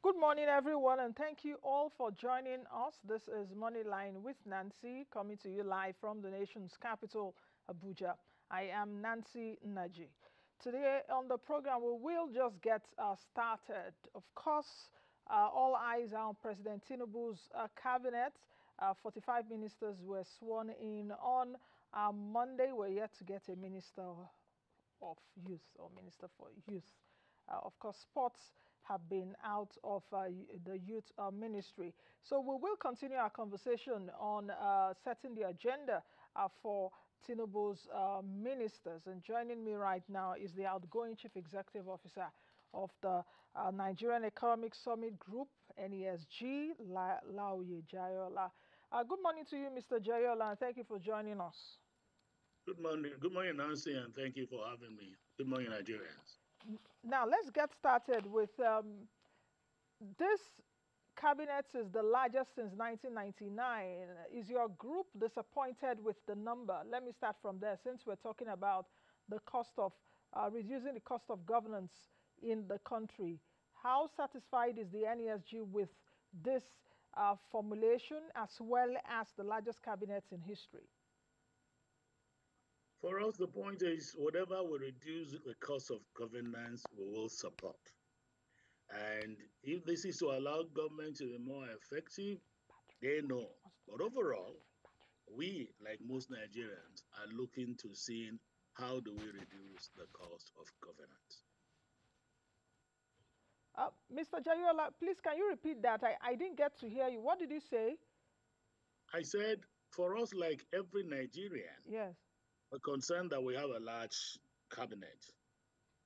Good morning, everyone, and thank you all for joining us. This is Moneyline with Nancy, coming to you live from the nation's capital, Abuja. I am Nancy Naji. Today on the program, we will just get started. Of course, all eyes are on President Tinubu's cabinet. 45 ministers were sworn in on Monday. We're yet to get a minister of youth or minister for youth. Of course, sports have been out of the youth ministry. So we will continue our conversation on setting the agenda for Tinubu's ministers. And joining me right now is the outgoing Chief Executive Officer of the Nigerian Economic Summit Group, NESG, Laoye Jaiyeola. Good morning to you, Mr. Jaiyeola, and thank you for joining us. Good morning, Nancy, and thank you for having me. Good morning, Nigerians. Now, let's get started with this cabinet is the largest since 1999. Is your group disappointed with the number? Let me start from there, since we're talking about the cost of reducing the cost of governance in the country. How satisfied is the NESG with this formulation, as well as the largest cabinet in history? For us, the point is whatever will reduce the cost of governance, we will support. And if this is to allow government to be more effective, they know. But overall, we, like most Nigerians, are looking to seeing how do we reduce the cost of governance. Mr. Jaiyeola, please, can you repeat that? I didn't get to hear you. What did you say? I said, for us, like every Nigerian, Yes. we're concerned that we have a large cabinet.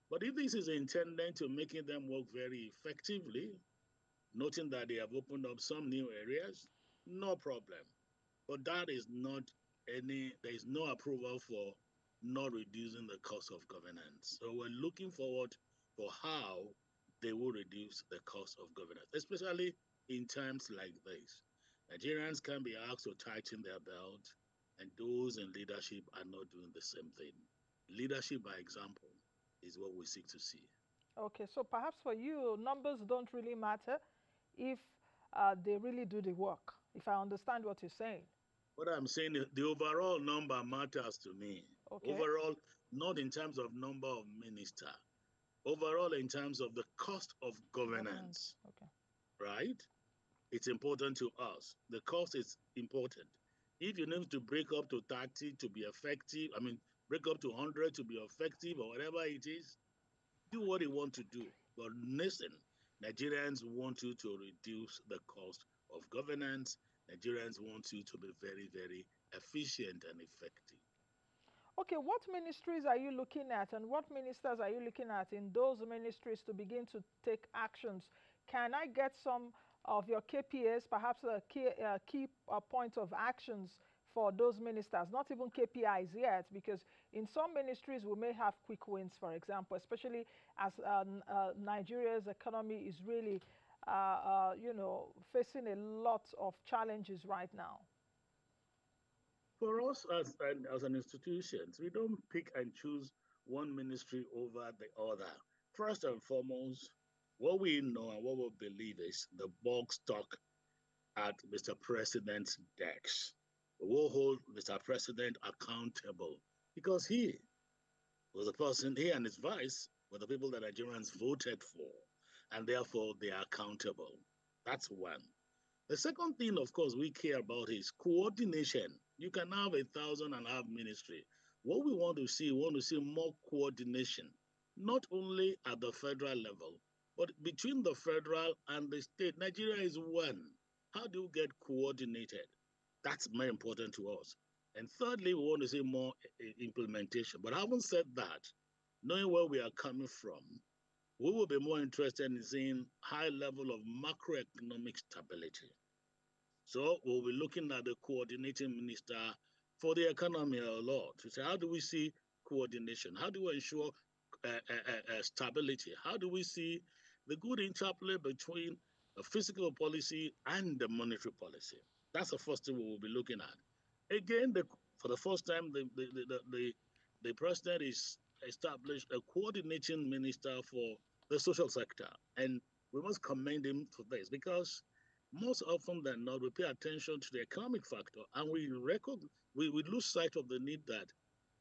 But if this is intended to making them work very effectively, noting that they have opened up some new areas, no problem. But that is not there is no approval for not reducing the cost of governance. So we're looking forward for how they will reduce the cost of governance, especially in times like this. Nigerians can be asked to tighten their belt, and those in leadership are not doing the same thing. Leadership by example is what we seek to see. Okay, so perhaps for you, numbers don't really matter if they really do the work, if I understand what you're saying. What I'm saying is the overall number matters to me. Okay. Overall, not in terms of number of minister, overall in terms of the cost of Governance. governance, Okay. right? It's important to us. The cost is important. If you need to break up to 30 to be effective, break up to 100 to be effective or whatever it is, do what you want to do. But listen, Nigerians want you to reduce the cost of governance. Nigerians want you to be very, very efficient and effective. Okay, what ministries are you looking at, and what ministers are you looking at in those ministries to begin to take actions? Can I get some of your KPIs, perhaps a key point of actions for those ministers? Not even KPIs yet, because in some ministries we may have quick wins, for example, especially as Nigeria's economy is really, facing a lot of challenges right now. For us as an institution, we don't pick and choose one ministry over the other. First and foremost, what we know and what we believe is the bulk stock at Mr. President's desk. We will hold Mr. President accountable because he was the person, he and his vice were the people that Nigerians voted for, and therefore they are accountable. That's one. The second thing, of course, we care about is coordination. You can have 1,000 ministry. What we want to see more coordination, not only at the federal level, but between the federal and the state. Nigeria is one. How do you get coordinated? That's very important to us. And thirdly, we want to see more implementation. But having said that, knowing where we are coming from, we will be more interested in seeing high level of macroeconomic stability. So we'll be looking at the coordinating minister for the economy a lot to say, how do we see coordination? How do we ensure stability? How do we see the good interplay between the fiscal policy and the monetary policy? That's the first thing we will be looking at. Again, for the first time, the president is established a coordinating minister for the social sector. And we must commend him for this because most often than not, we pay attention to the economic factor and we lose sight of the need that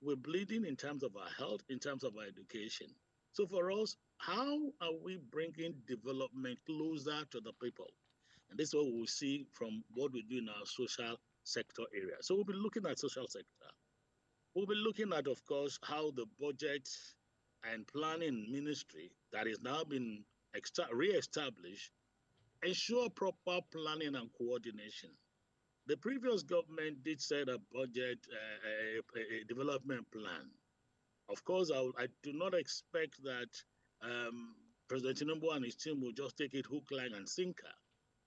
we're bleeding in terms of our health, in terms of our education. So for us, how are we bringing development closer to the people? And this is what we'll see from what we do in our social sector area. So we'll be looking at social sector. We'll be looking at, of course, how the budget and planning ministry that is now been re-established ensure proper planning and coordination. The previous government did set a budget, a development plan. Of course, I do not expect that President Tinubu and his team will just take it hook, line, and sinker.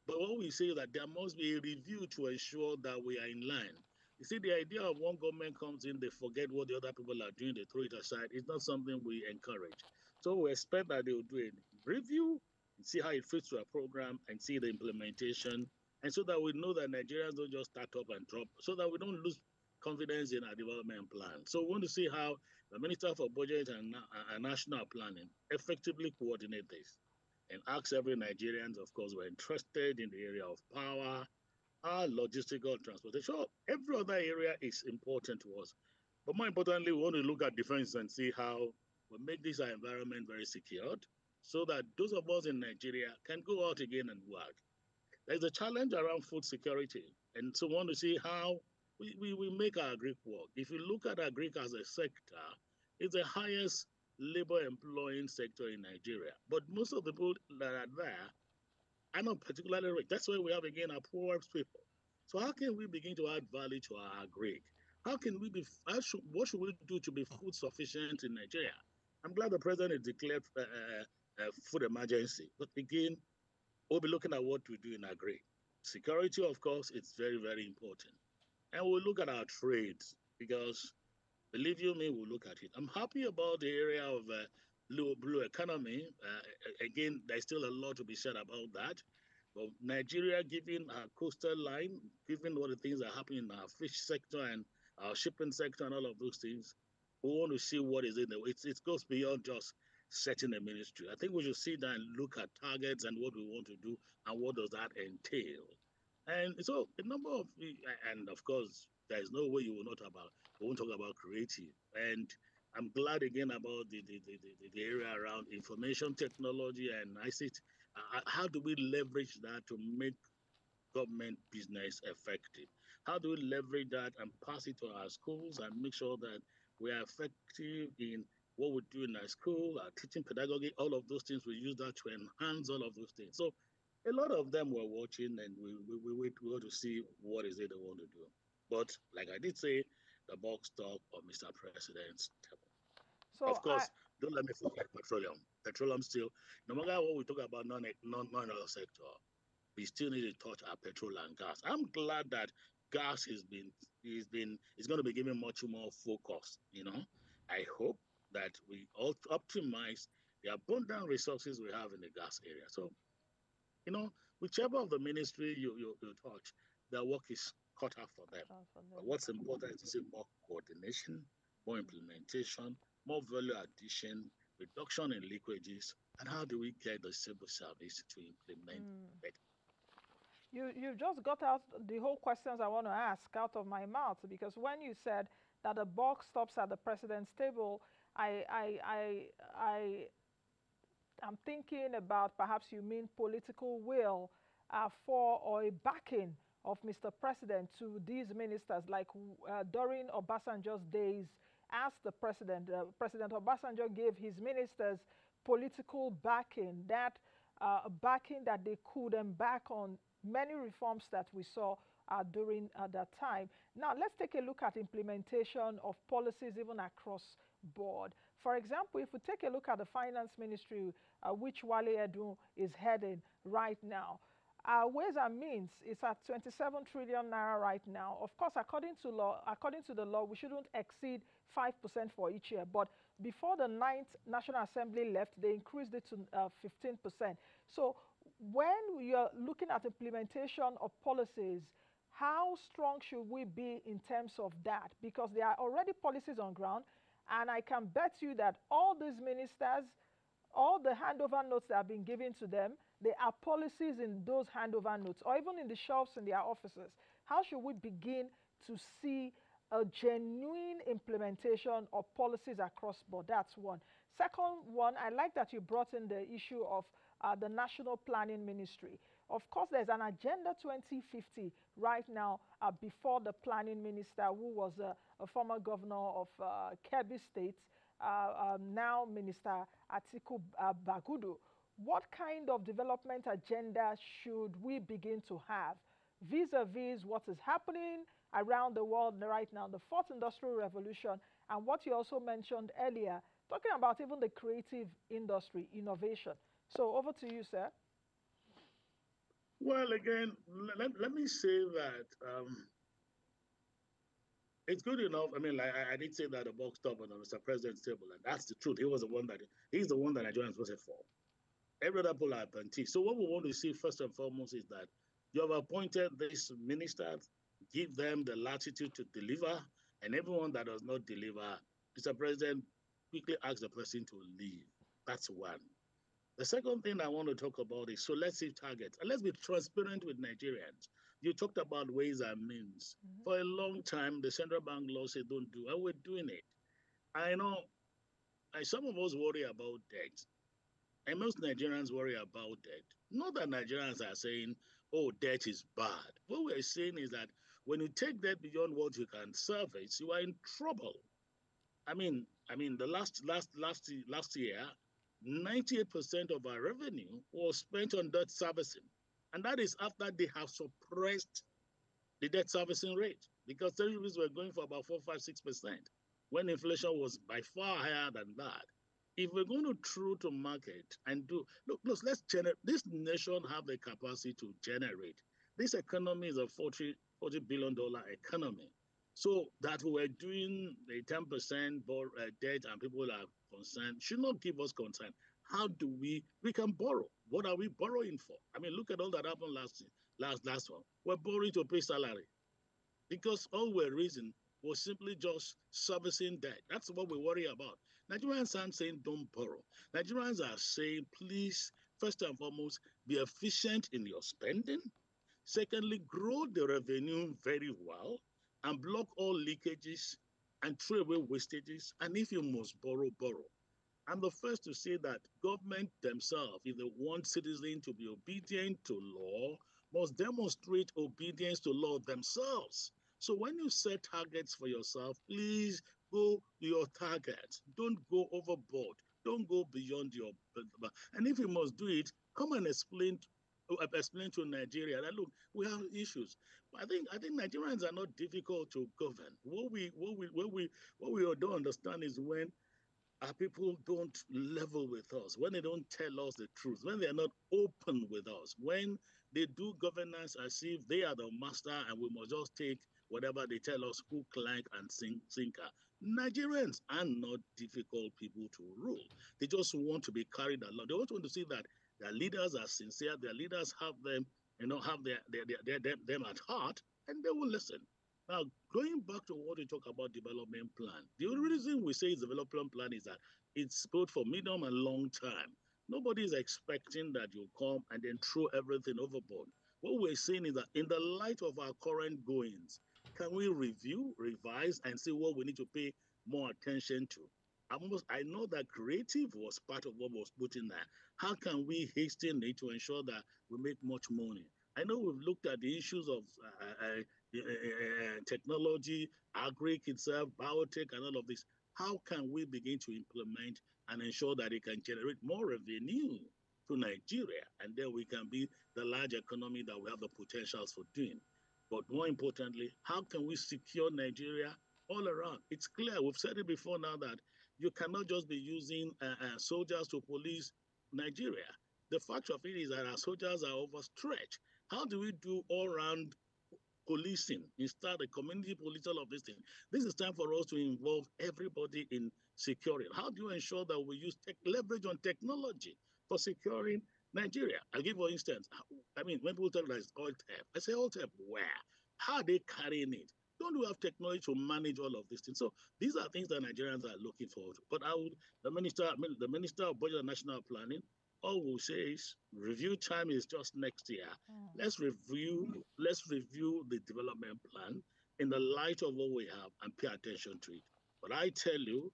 But what we say is that there must be a review to ensure that we are in line. You see, the idea of one government comes in, they forget what the other people are doing, they throw it aside. It's not something we encourage. So we expect that they will do a review, see how it fits to our program, and see the implementation. And so that we know that Nigerians don't just start up and drop, so that we don't lose confidence in our development plan. So we want to see how the Minister for Budget and National Planning effectively coordinate this and ask every Nigerian, of course, we're interested in the area of power, logistical transportation. So every other area is important to us. But more importantly, we want to look at defense and see how we make this our environment very secured so that those of us in Nigeria can go out again and work. There's a challenge around food security. And so we want to see how we make our agric work. If you look at agric as a sector, it's the highest labor employing sector in Nigeria. But most of the people that are there are not particularly rich. That's why we have again our poor people. So how can we begin to add value to our agric? How can we be? What should we do to be food sufficient in Nigeria? I'm glad the president has declared food emergency. But again, we'll be looking at what we do in agri. Security, of course, it's very, very important. And we'll look at our trades because, believe you me, we'll look at it. I'm happy about the area of blue economy. Again, there's still a lot to be said about that. But Nigeria, given our coastal line, given what the things that are happening in our fish sector and our shipping sector and all of those things, we want to see what is in there. It goes beyond just setting a ministry. I think we should sit down and look at targets and what we want to do and what does that entail. And so a number of, and of course, there is no way you will not about, we won't talk about creative. And I'm glad again about the area around information technology and ICT. How do we leverage that to make government business effective? How do we leverage that and pass it to our schools and make sure that we are effective in what we do in our school, our teaching pedagogy, all of those things, we use that to enhance all of those things. So a lot of them were watching and we want to see what is it they want to do. But like I did say, the bulk stock of Mr. President's table. So Of course, don't let me forget petroleum. Petroleum still, no matter what we talk about non-oil sector, we still need to touch our petrol and gas. I'm glad that gas is going to be given much more focus. I hope that we all optimize the abundant resources we have in the gas area. So, whichever of the ministry you touch, their work is cut out for them. But what's important is to see more coordination, more implementation, more value addition, reduction in leakages, and how do we get the civil service to implement better? You just got out the whole questions I want to ask out of my mouth, because when you said that the buck stops at the president's table, I I I I I'm thinking about perhaps you mean political will for or a backing of Mr. President to these ministers, like during Obasanjo's days, as the president, President Obasanjo gave his ministers political backing, that backing that they could embark on many reforms that we saw during that time. Now, let's take a look at implementation of policies even across board. For example, if we take a look at the finance ministry, which Wale Edun is heading right now, Ways and Means is at 27 trillion naira right now. Of course, according to the law, we shouldn't exceed 5% for each year. But before the ninth National Assembly left, they increased it to 15%. So when we are looking at implementation of policies, how strong should we be in terms of that? Because there are already policies on ground, and I can bet you that all these ministers all the handover notes that have been given to them, there are policies in those handover notes, or even in the shelves in their offices. How should we begin to see a genuine implementation of policies across board? That's one. Second one, I like that you brought in the issue of the National Planning Ministry. Of course, there's an Agenda 2050 right now before the planning minister, who was a former governor of Kebbi State, now Minister Atiku Bagudu. What kind of development agenda should we begin to have vis-a-vis what is happening around the world right now, the fourth industrial revolution, and what you also mentioned earlier, talking about even the creative industry, innovation. So over to you, sir. Well, again, let me say that it's good enough. I mean, like I did say that the box top on the Mr. President's table, and that's the truth. He's the one that Nigerians voted for. Every other poll are appointee. So what we want to see first and foremost is that you have appointed these ministers, give them the latitude to deliver, and everyone that does not deliver, Mr. President, quickly ask the person to leave. That's one. The second thing I want to talk about is, so let's see targets. And let's be transparent with Nigerians. You talked about ways and means. Mm-hmm. For a long time, the central bank law said don't do, and we're doing it. I know some of us worry about debt, and most Nigerians worry about debt. Not that Nigerians are saying, oh, debt is bad. What we're saying is that when you take debt beyond what you can service, you are in trouble. The last year, 98% of our revenue was spent on debt servicing. And that is after they have suppressed the debt servicing rate, because treasuries were going for about 4, 5, 6%, when inflation was by far higher than that. If we're going to true to market and do, look, let's generate, this nation have the capacity to generate. This economy is a $40 billion economy. So that we're doing a 10% debt and people are concerned should not give us concern. How do we can borrow? What are we borrowing for? I mean, look at all that happened last one. We're borrowing to pay salary because all we're raising was simply just servicing debt. That's what we worry about. Nigerians aren't saying don't borrow. Nigerians are saying, please, first and foremost, be efficient in your spending. Secondly, grow the revenue very well and block all leakages and throw away wastages. And if you must borrow, borrow. I'm the first to say that government themselves, if they want citizens to be obedient to law, must demonstrate obedience to law themselves. So when you set targets for yourself, please go to your targets. Don't go overboard. Don't go beyond your. And if you must do it, come and explain to Nigeria that look, we have issues. But I think Nigerians are not difficult to govern. What we don't understand is when our people don't level with us, when they don't tell us the truth, when they are not open with us, when they do governance as if they are the master and we must just take whatever they tell us, hook, line, and sinker. Nigerians are not difficult people to rule. They just want to be carried along. They also want to see that their leaders are sincere, their leaders have them, have them at heart, and they will listen. Now, going back to what we talk about development plan, the only reason we say it's development plan is that it's both for medium and long term. Nobody is expecting that you come and then throw everything overboard. What we're saying is that in the light of our current goings, can we review, revise, and see what we need to pay more attention to? I know that creative was part of what was put in there. How can we hasten it to ensure that we make much money? I know we've looked at the issues of technology, agri itself, biotech, and all of this. How can we begin to implement and ensure that it can generate more revenue to Nigeria, and then we can be the large economy that we have the potentials for doing? But more importantly, how can we secure Nigeria all around? It's clear, we've said it before now, that you cannot just be using soldiers to police Nigeria. The fact of it is that our soldiers are overstretched. How do we do all-round policing instead of community police, all of this thing? This is time for us to involve everybody in securing. How do you ensure that we use leverage on technology for securing Nigeria? I'll give for instance, when people talk about oil theft, I say oil theft where? How are they carrying it? Don't we have technology to manage all of these things? So these are things that Nigerians are looking forward to. But the Minister of Budget and National Planning, all we'll say is review time is just next year. Let's review the development plan in the light of what we have and pay attention to it. But I tell you,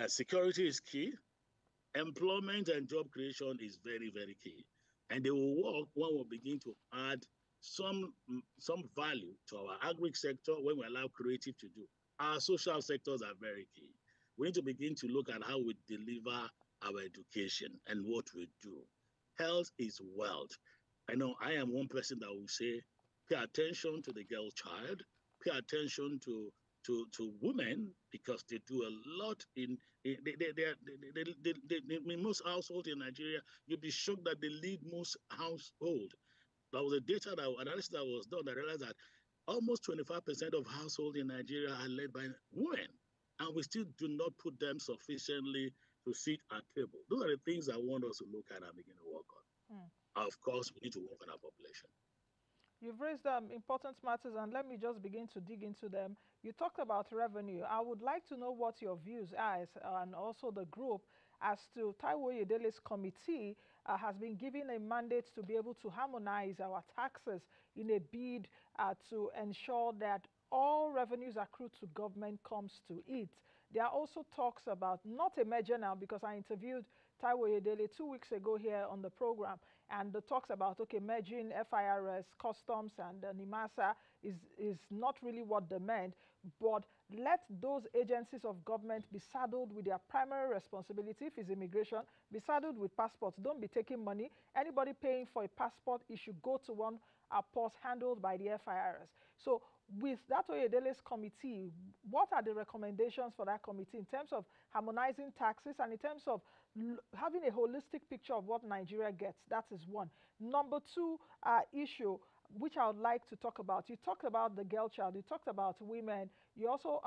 security is key. Employment and job creation is very, very key. And they will work when we begin to add some value to our agri sector, when we allow creative to do. Our social sectors are very key. We need to begin to look at how we deliver our education and what we do. Health is wealth. I know I am one person that will say, pay attention to the girl child, pay attention to women, because they do a lot in most households in Nigeria. You'll be shocked that they lead most households. There was a data analysis that was done that realized that almost 25% of households in Nigeria are led by women, and we still do not put them sufficiently to sit at table. Those are the things I want us to look at and begin to work on. Of course, we need to work on our population. You've raised important matters, and let me just begin to dig into them. You talked about revenue. I would like to know what your views are, and also the group, as to Taiwo committee has been given a mandate to be able to harmonize our taxes in a bid to ensure that all revenues accrued to government comes to it. There are also talks about, not a merger now, because I interviewed Taiwo 2 weeks ago here on the program, and the talks about, okay, merging FIRS, customs, and NIMASA is not really what they meant, but let those agencies of government be saddled with their primary responsibility. If it's immigration, be saddled with passports. Don't be taking money. Anybody paying for a passport, it should go to one post handled by the FIRS. So with that Oyedele's committee, what are the recommendations for that committee in terms of harmonizing taxes and in terms of having a holistic picture of what Nigeria gets? That is one. Number two issue, which I would like to talk about. You talked about the girl child. You talked about women. You also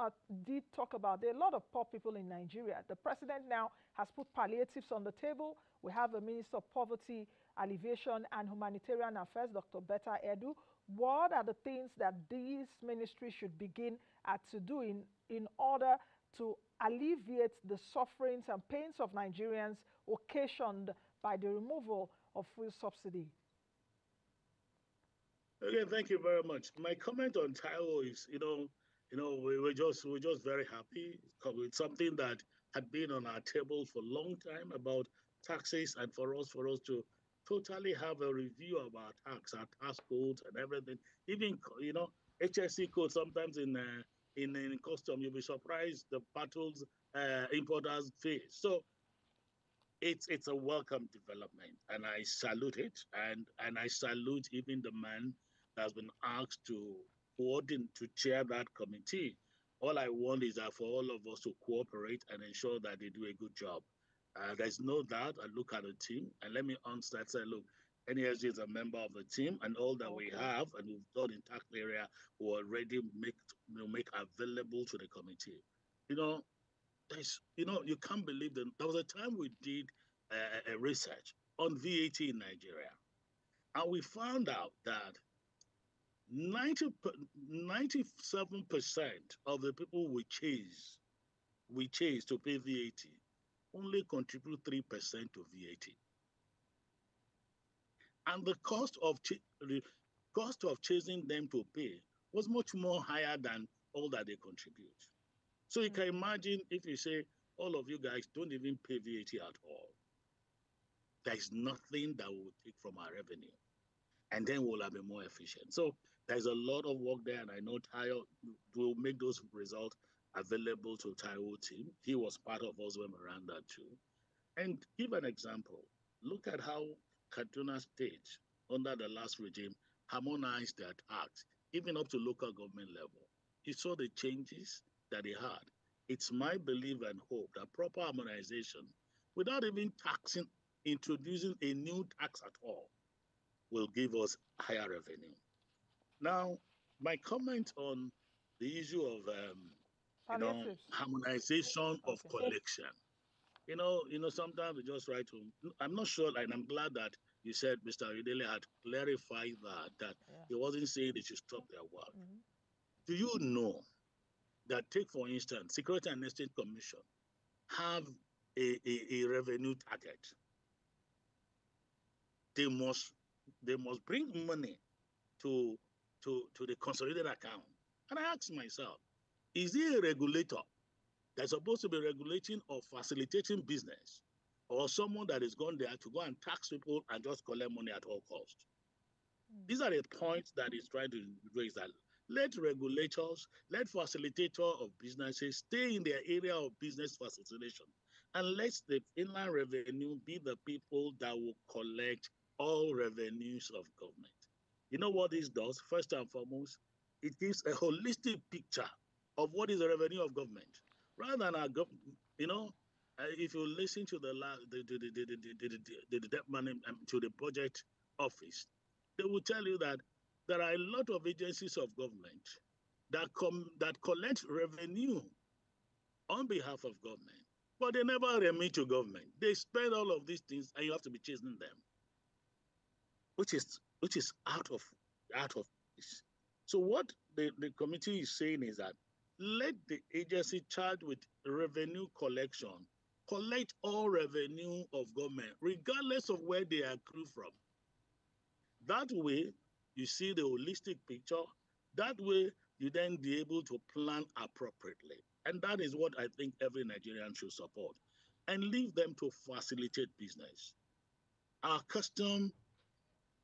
did talk about there are a lot of poor people in Nigeria. The president now has put palliatives on the table. We have a Minister of Poverty Alleviation and Humanitarian Affairs, Dr. Betta Edu. What are the things that these ministries should begin to do in order to alleviate the sufferings and pains of Nigerians occasioned by the removal of fuel subsidy? Again, thank you very much. My comment on Taiwo is, we're just very happy with something that had been on our table for a long time about taxes, and for us to totally have a review of our tax codes and everything. Even HSC code sometimes in custom, you'll be surprised the battles importers face. So it's a welcome development, and I salute it, and I salute even the man that has been asked to coordinate, to chair that committee. All I want is that for all of us to cooperate and ensure that they do a good job. There's no doubt. I look at the team, and let me answer that. Say, look, NESG is a member of the team, and all that we have and we've done in tax area will already make available to the committee. You can't believe that there was a time we did a research on VAT in Nigeria, and we found out that 97% of the people we chase to pay VAT only contribute 3% to VAT. And the cost of chasing them to pay was much more higher than all that they contribute. So you can imagine if you say, all of you guys don't even pay VAT at all, there's nothing that will take from our revenue. And then we'll be more efficient. So there's a lot of work there, and I know Tayo will make those results available to Taiwo team. He was part of us when we ran that too. And give an example. Look at how Kaduna State, under the last regime, harmonized their tax, even up to local government level. You saw the changes that they had. It's my belief and hope that proper harmonization, without even introducing a new tax at all, will give us higher revenue. Now, my comment on the issue of harmonization of collection. Sometimes we just write to. I'm not sure, and I'm glad that you said Mr. Oyedele had clarified that he wasn't saying they should stop their work. Do you know that, take for instance, Security and Exchange Commission have a revenue target? They must bring money to the consolidated account. And I ask myself, is he a regulator that's supposed to be regulating or facilitating business, or someone that is gone there to go and tax people and just collect money at all costs? These are the points that he's trying to raise, that let regulators, let facilitators of businesses stay in their area of business facilitation, and let the inland revenue be the people that will collect all revenues of government. You know what this does? First and foremost, it gives a holistic picture of what is the revenue of government, rather than our if you listen to the debt money to the budget office, they will tell you that there are a lot of agencies of government that collect revenue on behalf of government, but they never remit to government. They spend all of these things, and you have to be chasing them, which is out of this. So what the committee is saying is that let the agency charged with revenue collection collect all revenue of government, regardless of where they accrue from. That way, you see the holistic picture. That way, you then be able to plan appropriately. And that is what I think every Nigerian should support, and leave them to facilitate business. Our custom,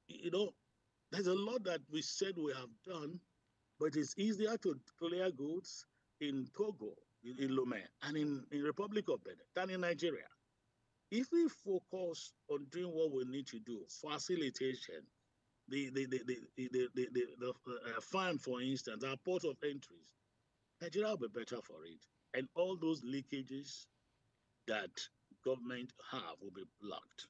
there's a lot that we said we have done, but it's easier to clear goods in Togo, in Lomé, and in Republic of Benin than in Nigeria. If we focus on doing what we need to do, facilitation, the fund, for instance, our port of entries, Nigeria will be better for it. And all those leakages that government have will be blocked.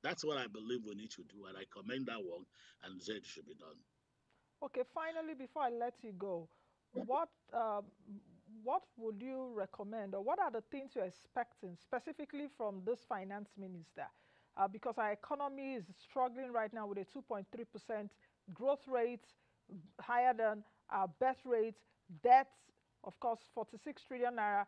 That's what I believe we need to do, and I commend that work and said it should be done. Okay, finally, before I let you go, what um, what would you recommend, or what are the things you're expecting specifically from this finance minister? Because our economy is struggling right now with a 2.3% growth rate, higher than our birth rate, debts, of course, 46 trillion naira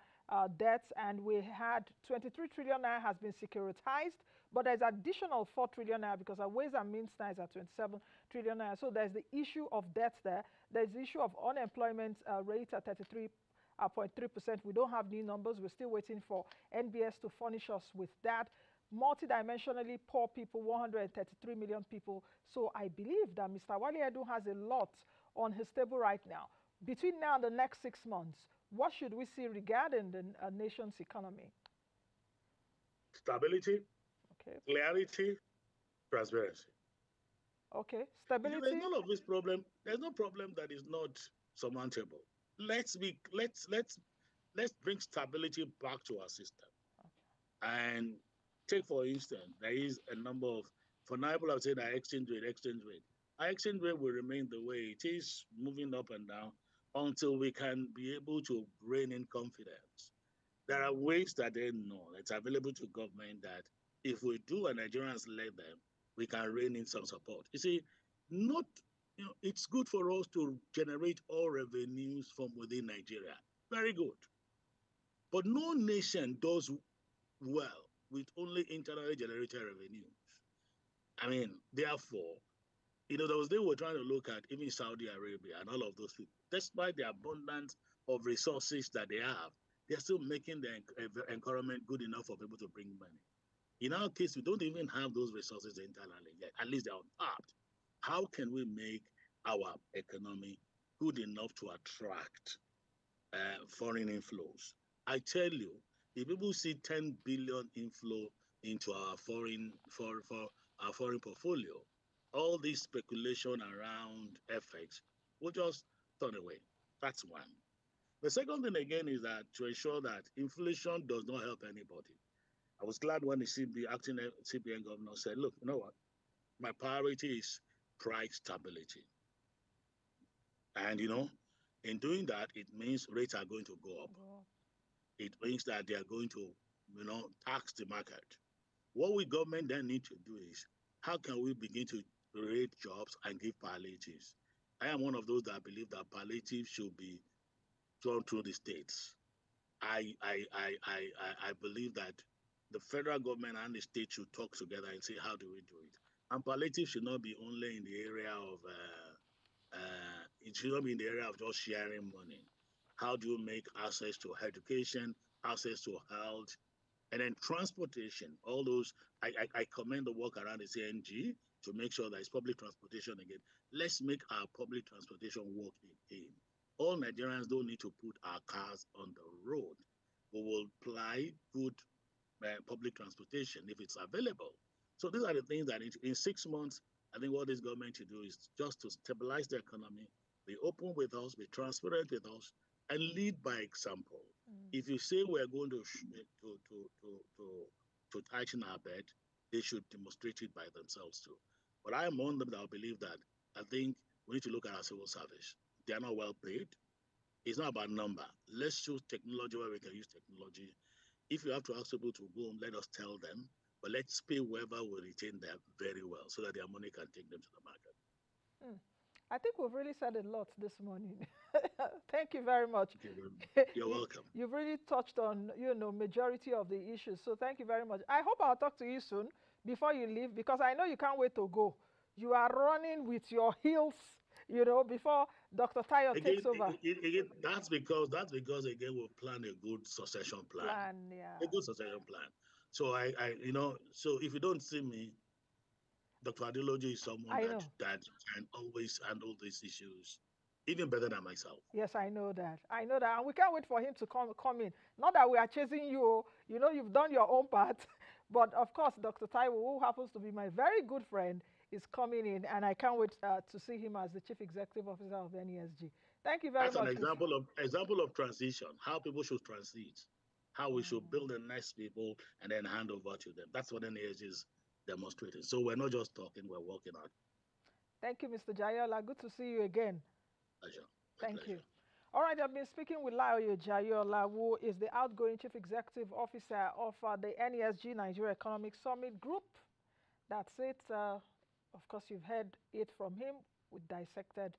debts, and we had 23 trillion naira has been securitized, but there's additional 4 trillion naira because our ways and means now is at 27 trillion naira. So there's the issue of debts there. There's the issue of unemployment rate at 33.3%. We don't have new numbers. We're still waiting for NBS to furnish us with that. Multidimensionally poor people, 133 million people. So I believe that Mr. Wale Edu has a lot on his table right now. Between now and the next 6 months, what should we see regarding the nation's economy? Stability, Okay. clarity, transparency. Okay. Stability. There's none of this problem. There's no problem that is not surmountable. Let's bring stability back to our system. Okay. And take, for instance, there is a number of, for now, people have said that exchange rate. Our exchange rate will remain the way it is, moving up and down, until we can be able to rein in confidence. There are ways that they know it's available to government that if we do and Nigerians let them, we can rein in some support. You see, not it's good for us to generate all revenues from within Nigeria. Very good. But no nation does well with only internally generated revenues. I mean, therefore, those days we're trying to look at even Saudi Arabia and all of those people. Despite the abundance of resources that they have, they're still making the environment good enough for people to bring money. In our case, we don't even have those resources internally yet. At least they're untapped. How can we make our economy good enough to attract foreign inflows? I tell you, if people see 10 billion inflow into our foreign our foreign portfolio, all this speculation around FX will just turn away. That's one. The second thing again is that to ensure that inflation does not help anybody. I was glad when the acting CBN governor said, look, you know what? My priority is price stability. And, in doing that, it means rates are going to go up. It means that they are going to, tax the market. What we government then need to do is, how can we begin to create jobs and give palliatives? I am one of those that believe that palliative should be done through the states. I believe that the federal government and the state should talk together and say, how do we do it? And palliative should not be only in the area of, it should not be in the area of just sharing money. How do you make access to education, access to health, and then transportation? All those, I commend the work around the CNG to make sure that it's public transportation again. Let's make our public transportation work again. All Nigerians don't need to put our cars on the road. We will apply good public transportation if it's available. So these are the things that in 6 months, I think what this government should do is just to stabilize the economy, be open with us, be transparent with us, and lead by example. If you say we're going to tighten our bed, they should demonstrate it by themselves too. But I am one of them that believe that I think we need to look at our civil service. They are not well paid. It's not about number. Let's choose technology where we can use technology. If you have to ask people to go home, let us tell them. But let's pay whoever will retain them very well so that their money can take them to the market. Mm. I think we've really said a lot this morning. Thank you very much. Thank you very much. You're welcome. You've really touched on, majority of the issues. So thank you very much. I hope I'll talk to you soon before you leave, because I know you can't wait to go. You are running with your heels, before Dr. Tayo takes over. That's because again we'll plan a good succession plan. Yeah. A good succession plan. So so if you don't see me, Dr. Adiloji is someone I that know. that can always handle these issues even better than myself. Yes, I know that. I know that. And we can't wait for him to come in. Not that we are chasing you. You've done your own part. But of course, Dr. Taiwo, who happens to be my very good friend, is coming in. And I can't wait to see him as the Chief Executive Officer of NESG. Thank you very That's much. an example of transition, how people should transit, how we should build the next people and then hand over to them. That's what NESG is demonstrating. So we're not just talking, we're working out. Thank you, Mr. Jaiyeola. Good to see you again. Pleasure. Thank you. All right, I've been speaking with Laoye Jaiyeola, who is the outgoing Chief Executive Officer of the NESG Nigeria Economic Summit Group. That's it. Of course, you've heard it from him. We dissected